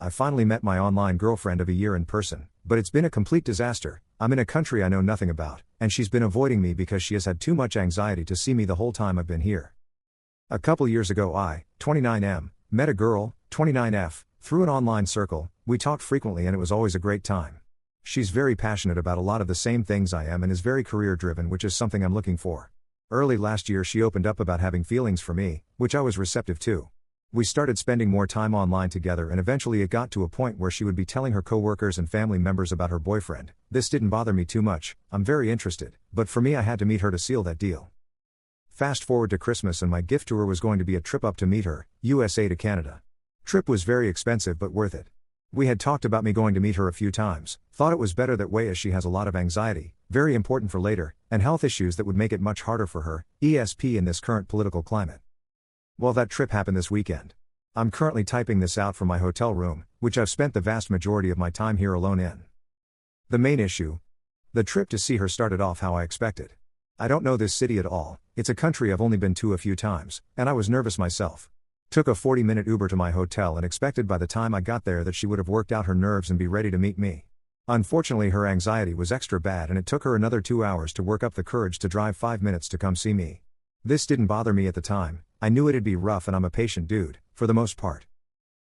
I finally met my online girlfriend of a year in person, but it's been a complete disaster. I'm in a country I know nothing about, and she's been avoiding me because she has had too much anxiety to see me the whole time I've been here. A couple years ago I, 29M, met a girl, 29F, through an online circle. We talked frequently and it was always a great time. She's very passionate about a lot of the same things I am and is very career driven, which is something I'm looking for. Early last year she opened up about having feelings for me, which I was receptive to. We started spending more time online together and eventually it got to a point where she would be telling her coworkers and family members about her boyfriend. This didn't bother me too much, I'm very interested, but for me I had to meet her to seal that deal. Fast forward to Christmas and my gift to her was going to be a trip up to meet her, USA to Canada. Trip was very expensive but worth it. We had talked about me going to meet her a few times, thought it was better that way as she has a lot of anxiety, very important for later, and health issues that would make it much harder for her, ESP in this current political climate. Well, that trip happened this weekend. I'm currently typing this out from my hotel room, which I've spent the vast majority of my time here alone in. The main issue? The trip to see her started off how I expected. I don't know this city at all, it's a country I've only been to a few times, and I was nervous myself. Took a 40-minute Uber to my hotel and expected by the time I got there that she would have worked out her nerves and be ready to meet me. Unfortunately her anxiety was extra bad and it took her another 2 hours to work up the courage to drive 5 minutes to come see me. This didn't bother me at the time, I knew it'd be rough and I'm a patient dude, for the most part.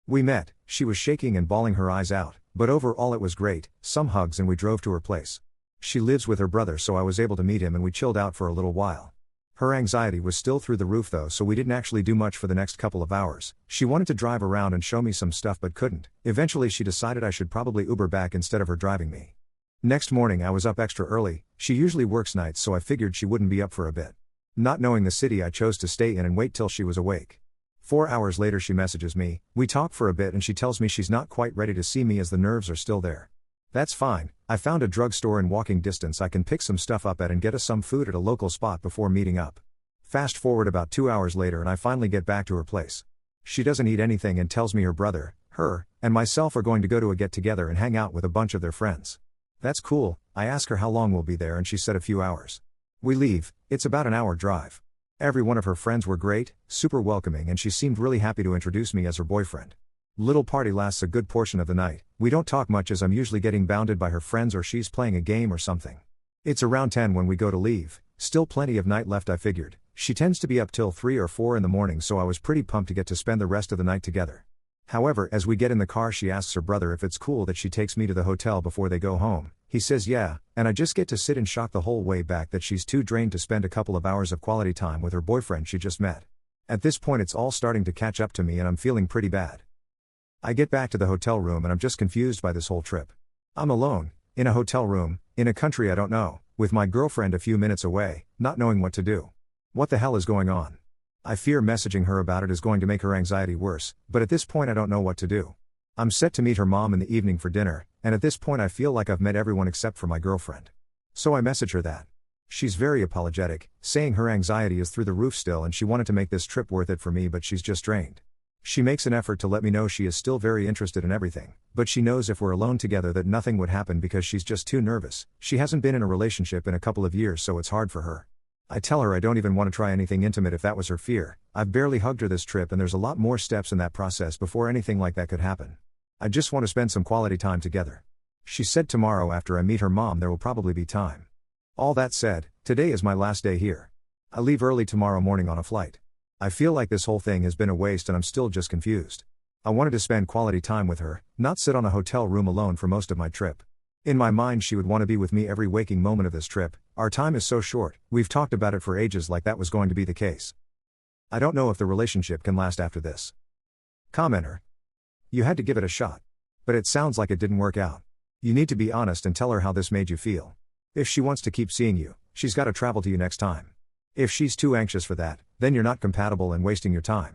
We met, she was shaking and bawling her eyes out, but overall it was great, some hugs and we drove to her place. She lives with her brother so I was able to meet him and we chilled out for a little while. Her anxiety was still through the roof though so we didn't actually do much for the next couple of hours. She wanted to drive around and show me some stuff but couldn't. Eventually she decided I should probably Uber back instead of her driving me. Next morning I was up extra early, she usually works nights so I figured she wouldn't be up for a bit. Not knowing the city I chose to stay in and wait till she was awake. 4 hours later she messages me, we talk for a bit and she tells me she's not quite ready to see me as the nerves are still there. That's fine, I found a drugstore in walking distance I can pick some stuff up at and get us some food at a local spot before meeting up. Fast forward about 2 hours later and I finally get back to her place. She doesn't eat anything and tells me her brother, her, and myself are going to go to a get-together and hang out with a bunch of their friends. That's cool, I ask her how long we'll be there and she said a few hours. We leave, it's about an hour drive. Every one of her friends were great, super welcoming and she seemed really happy to introduce me as her boyfriend. Little party lasts a good portion of the night, we don't talk much as I'm usually getting bounded by her friends or she's playing a game or something. It's around 10 when we go to leave, still plenty of night left I figured. She tends to be up till 3 or 4 in the morning so I was pretty pumped to get to spend the rest of the night together. However, as we get in the car she asks her brother if it's cool that she takes me to the hotel before they go home. He says yeah, and I just get to sit in shock the whole way back that she's too drained to spend a couple of hours of quality time with her boyfriend she just met. At this point it's all starting to catch up to me and I'm feeling pretty bad. I get back to the hotel room and I'm just confused by this whole trip. I'm alone, in a hotel room, in a country I don't know, with my girlfriend a few minutes away, not knowing what to do. What the hell is going on? I fear messaging her about it is going to make her anxiety worse, but at this point I don't know what to do. I'm set to meet her mom in the evening for dinner, and at this point I feel like I've met everyone except for my girlfriend. So I message her that. She's very apologetic, saying her anxiety is through the roof still and she wanted to make this trip worth it for me but she's just drained. She makes an effort to let me know she is still very interested in everything, but she knows if we're alone together that nothing would happen because she's just too nervous. She hasn't been in a relationship in a couple of years so it's hard for her. I tell her I don't even want to try anything intimate if that was her fear. I've barely hugged her this trip and there's a lot more steps in that process before anything like that could happen. I just want to spend some quality time together. She said tomorrow after I meet her mom there will probably be time. All that said, today is my last day here. I leave early tomorrow morning on a flight. I feel like this whole thing has been a waste and I'm still just confused. I wanted to spend quality time with her, not sit on a hotel room alone for most of my trip. In my mind she would want to be with me every waking moment of this trip. Our time is so short, we've talked about it for ages like that was going to be the case. I don't know if the relationship can last after this. Commenter. You had to give it a shot. But it sounds like it didn't work out. You need to be honest and tell her how this made you feel. If she wants to keep seeing you, she's got to travel to you next time. If she's too anxious for that, then you're not compatible and wasting your time.